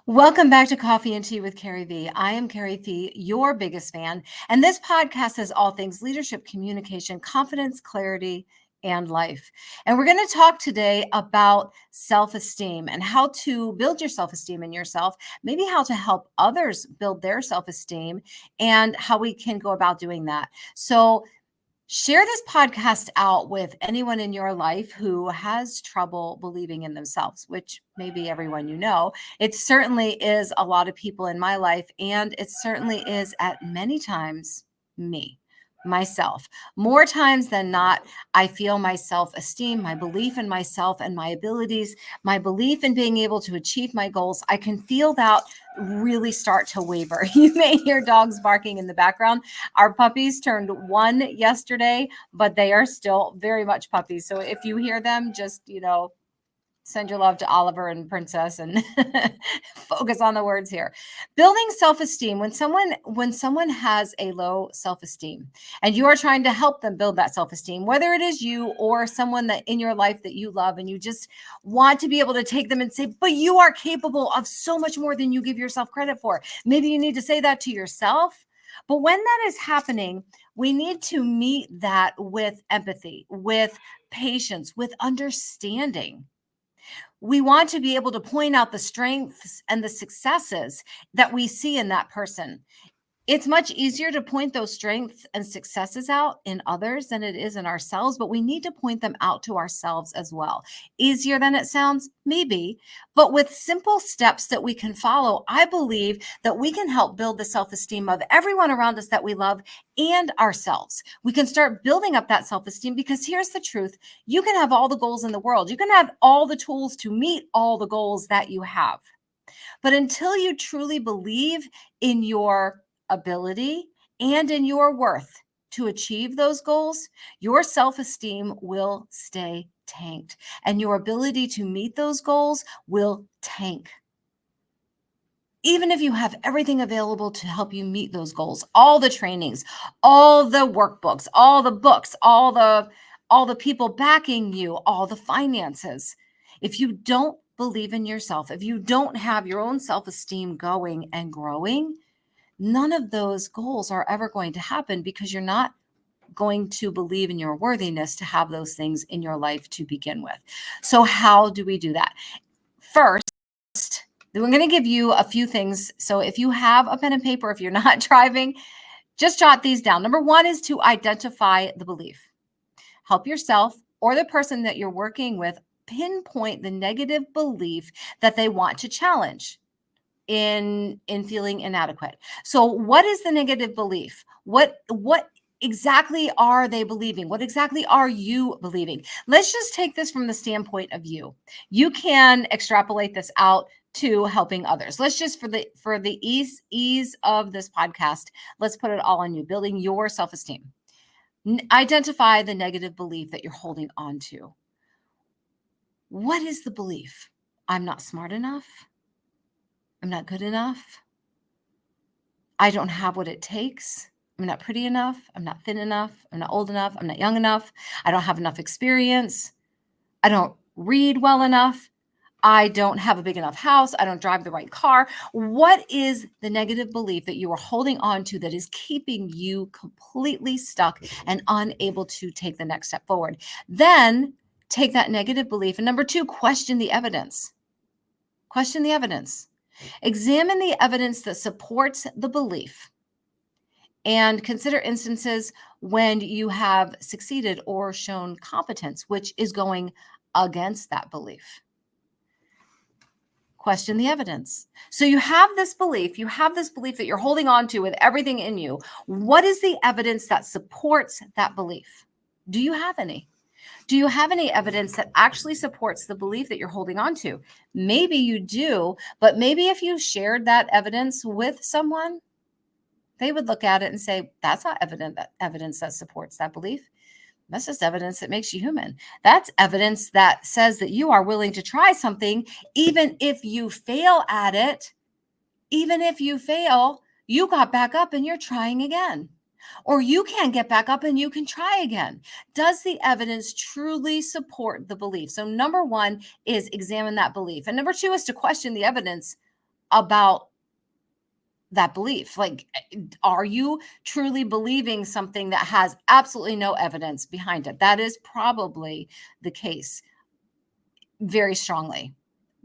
Welcome back to Coffee and Tea with CarrieVee. I am CarrieVee, your biggest fan, and this podcast is all things leadership, communication, confidence, clarity, and life. And we're going to talk today about self-esteem and how to build your self-esteem in yourself, maybe how to help others build their self-esteem, and how we can go about doing that. So share this podcast out with anyone in your life who has trouble believing in themselves, which may be everyone you know. It certainly is a lot of people in my life, and it certainly is at many times me, myself. More times than not, I feel my self-esteem, my belief in myself and my abilities, my belief in being able to achieve my goals. I can feel that really start to waver. You may hear dogs barking in the background. Our puppies turned 1 yesterday, but they are still very much puppies. So if you hear them, just, send your love to Oliver and Princess and focus on the words here. Building self-esteem. When someone has a low self-esteem and you are trying to help them build that self-esteem, whether it is you or someone that in your life that you love, and you just want to be able to take them and say, but you are capable of so much more than you give yourself credit for. Maybe you need to say that to yourself. But when that is happening, we need to meet that with empathy, with patience, with understanding. We want to be able to point out the strengths and the successes that we see in that person. It's much easier to point those strengths and successes out in others than it is in ourselves, but we need to point them out to ourselves as well. Easier than it sounds? Maybe. But with simple steps that we can follow, I believe that we can help build the self-esteem of everyone around us that we love and ourselves. We can start building up that self-esteem, because here's the truth. You can have all the goals in the world. You can have all the tools to meet all the goals that you have. But until you truly believe in your ability and in your worth to achieve those goals, your self-esteem will stay tanked, and your ability to meet those goals will tank. Even if you have everything available to help you meet those goals, all the trainings, all the workbooks, all the books, all the people backing you, all the finances, if you don't believe in yourself, if you don't have your own self-esteem going and growing, none of those goals are ever going to happen, because you're not going to believe in your worthiness to have those things in your life to begin with. So how do we do that? First, we're going to give you a few things. So if you have a pen and paper, if you're not driving, just jot these down. Number one is to identify the belief. Help yourself or the person that you're working with pinpoint the negative belief that they want to challenge in feeling inadequate. So what is the negative belief? What exactly are they believing? What exactly are you believing? Let's just take this from the standpoint of you. You can extrapolate this out to helping others. Let's just, for the ease of this podcast, let's put it all on you, building your self-esteem. Identify the negative belief that you're holding on to. What is the belief? I'm not smart enough. I'm not good enough. I don't have what it takes. I'm not pretty enough. I'm not thin enough. I'm not old enough. I'm not young enough. I don't have enough experience. I don't read well enough. I don't have a big enough house. I don't drive the right car. What is the negative belief that you are holding on to that is keeping you completely stuck and unable to take the next step forward? Then take that negative belief. And number two, question the evidence. Question the evidence. Examine the evidence that supports the belief, and consider instances when you have succeeded or shown competence, which is going against that belief. Question the evidence. So you have this belief that you're holding on to with everything in you. What is the evidence that supports that belief? Do you have any? Do you have any evidence that actually supports the belief that you're holding on to? Maybe you do, but maybe if you shared that evidence with someone, they would look at it and say, that's not evidence that supports that belief. That's just evidence that makes you human. That's evidence that says that you are willing to try something, even if you fail at it. Even if you fail, you got back up and you're trying again. Or you can get back up and you can try again. Does the evidence truly support the belief? So number one is examine that belief. And number two is to question the evidence about that belief. Like, are you truly believing something that has absolutely no evidence behind it? That is probably the case very strongly.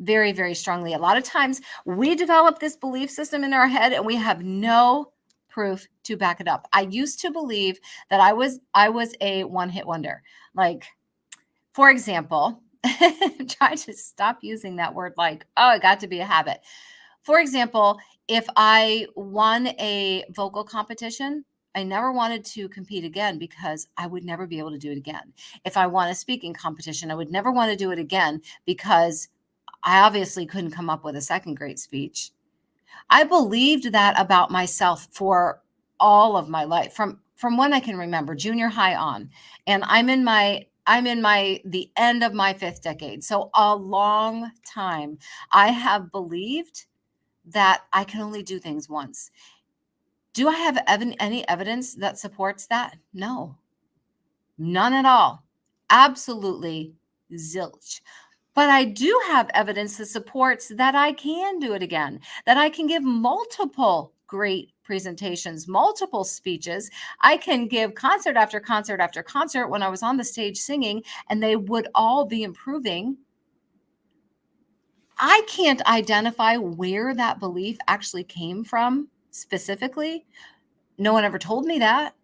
Very, very strongly. A lot of times we develop this belief system in our head and we have no proof to back it up. I used to believe that I was a one-hit wonder. Like, for example, I'm trying to stop using that word like, oh, it got to be a habit. For example, if I won a vocal competition, I never wanted to compete again because I would never be able to do it again. If I won a speaking competition, I would never want to do it again because I obviously couldn't come up with a second great speech. I believed that about myself for all of my life, from when I can remember, junior high on. And I'm in the end of my 5th decade. So a long time. I have believed that I can only do things once. Do I have any evidence that supports that? No, none at all. Absolutely zilch. But I do have evidence that supports that I can do it again, that I can give multiple great presentations, multiple speeches. I can give concert after concert after concert when I was on the stage singing, and they would all be improving. I can't identify where that belief actually came from specifically. No one ever told me that.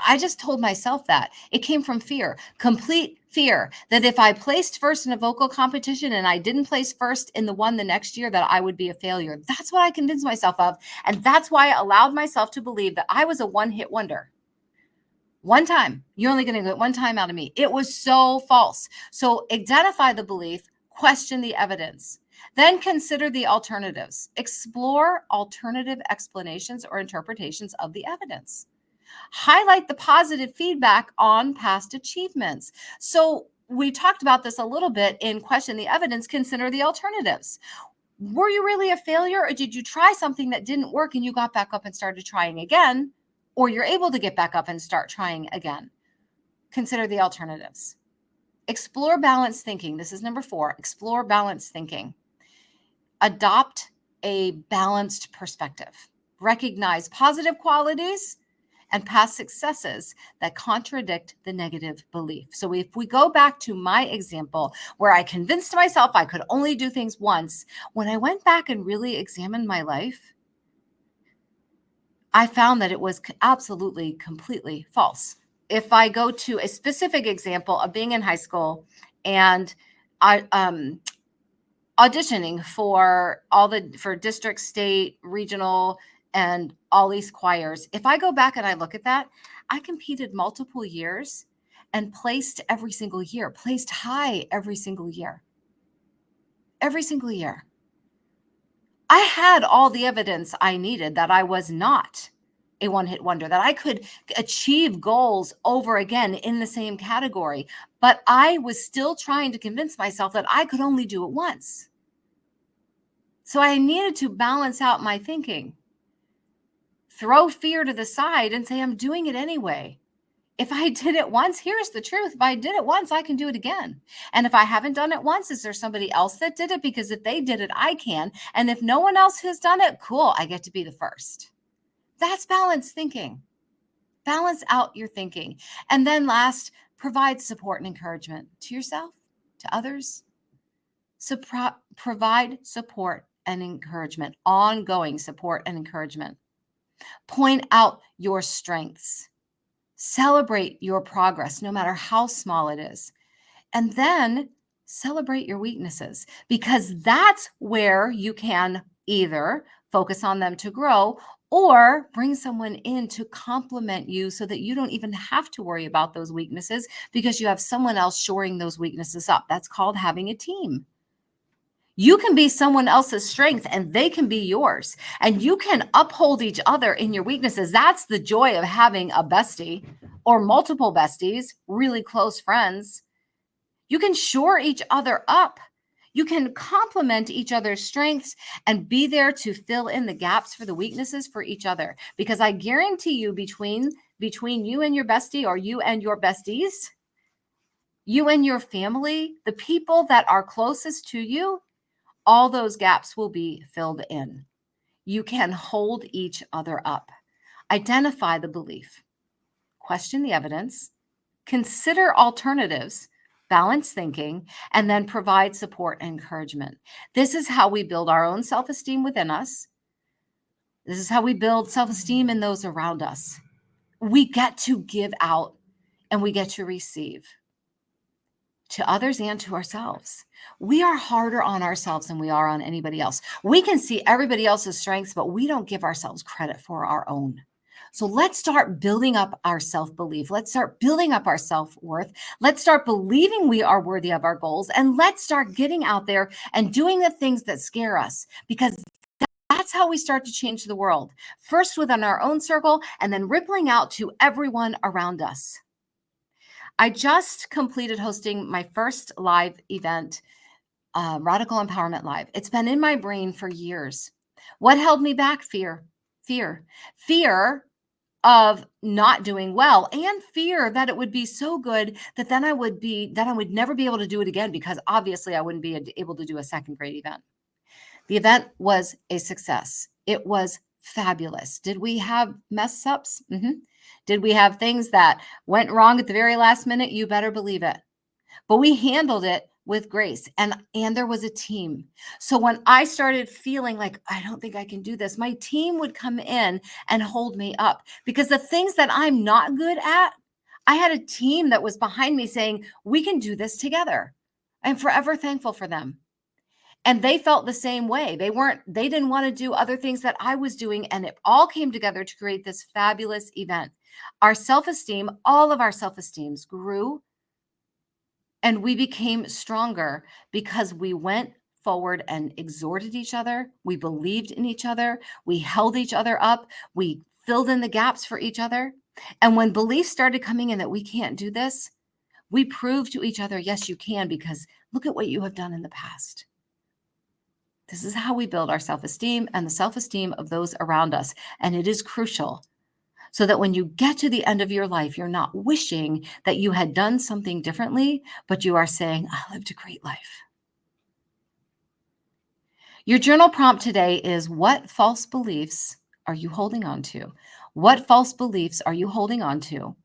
I just told myself that. It came from fear, complete fear that if I placed first in a vocal competition and I didn't place first in the one the next year, that I would be a failure. That's what I convinced myself of. And that's why I allowed myself to believe that I was a one-hit wonder. One time. You're only going to get one time out of me. It was so false. So identify the belief, question the evidence. Then consider the alternatives. Explore alternative explanations or interpretations of the evidence. Highlight the positive feedback on past achievements. So we talked about this a little bit in Question the Evidence, consider the alternatives. Were you really a failure, or did you try something that didn't work and you got back up and started trying again? Or you're able to get back up and start trying again? Consider the alternatives. Explore balanced thinking. This is number 4. Explore balanced thinking. Adopt a balanced perspective. Recognize positive qualities and past successes that contradict the negative belief. So if we go back to my example where I convinced myself I could only do things once, when I went back and really examined my life, I found that it was absolutely, completely false. If I go to a specific example of being in high school and I auditioning for for district, state, regional, and all these choirs. If I go back and I look at that, I competed multiple years and placed every single year, placed high every single year. Every single year. I had all the evidence I needed that I was not a one-hit wonder, that I could achieve goals over again in the same category, but I was still trying to convince myself that I could only do it once. So I needed to balance out my thinking. Throw fear to the side and say, I'm doing it anyway. If I did it once, here's the truth. If I did it once, I can do it again. And if I haven't done it once, is there somebody else that did it? Because if they did it, I can. And if no one else has done it, cool, I get to be the first. That's balanced thinking. Balance out your thinking. And then last, provide support and encouragement to yourself, to others. So provide support and encouragement, ongoing support and encouragement. Point out your strengths. Celebrate your progress, no matter how small it is. And then celebrate your weaknesses, because that's where you can either focus on them to grow or bring someone in to complement you so that you don't even have to worry about those weaknesses because you have someone else shoring those weaknesses up. That's called having a team. You can be someone else's strength and they can be yours, and you can uphold each other in your weaknesses. That's the joy of having a bestie or multiple besties, really close friends. You can shore each other up. You can complement each other's strengths and be there to fill in the gaps for the weaknesses for each other. Because I guarantee you, between you and your bestie, or you and your besties, you and your family, the people that are closest to you, all those gaps will be filled in. You can hold each other up. Identify the belief, question the evidence, consider alternatives, balance thinking, and then provide support and encouragement. This is how we build our own self-esteem within us. This is how we build self-esteem in those around us. We get to give out and we get to receive to others and to ourselves. We are harder on ourselves than we are on anybody else. We can see everybody else's strengths, but we don't give ourselves credit for our own. So let's start building up our self-belief. Let's start building up our self-worth. Let's start believing we are worthy of our goals. And let's start getting out there and doing the things that scare us, because that's how we start to change the world. First within our own circle, and then rippling out to everyone around us. I just completed hosting my first live event, Radical Empowerment Live. It's been in my brain for years. What held me back? Fear of not doing well, and fear that it would be so good that then I would never be able to do it again, because obviously I wouldn't be able to do a second great event. The event was a success. It was fabulous. Did we have mess ups? Did we have things that went wrong at the very last minute? You better believe it. But we handled it with grace, and there was a team. So when I started feeling like, I don't think I can do this, my team would come in and hold me up, because the things that I'm not good at, I had a team that was behind me saying, we can do this together. I'm forever thankful for them. And they felt the same way. They didn't want to do other things that I was doing. And it all came together to create this fabulous event. Our self-esteem, all of our self-esteems grew, and we became stronger because we went forward and exhorted each other. We believed in each other. We held each other up. We filled in the gaps for each other. And when beliefs started coming in that we can't do this, we proved to each other, yes, you can, because look at what you have done in the past. This is how we build our self-esteem and the self-esteem of those around us. And it is crucial, so that when you get to the end of your life, you're not wishing that you had done something differently, but you are saying, I lived a great life. Your journal prompt today is, what false beliefs are you holding on to? What false beliefs are you holding on to?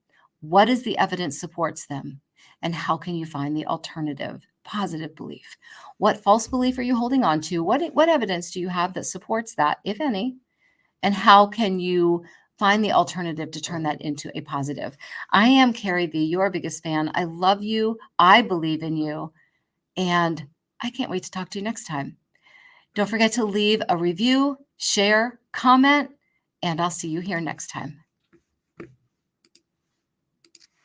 What is the evidence supports them? And how can you find the alternative, positive belief? What false belief are you holding on to? What evidence do you have that supports that, if any? And how can you find the alternative to turn that into a positive? I am CarrieVee, your biggest fan. I love you. I believe in you. And I can't wait to talk to you next time. Don't forget to leave a review, share, comment, and I'll see you here next time.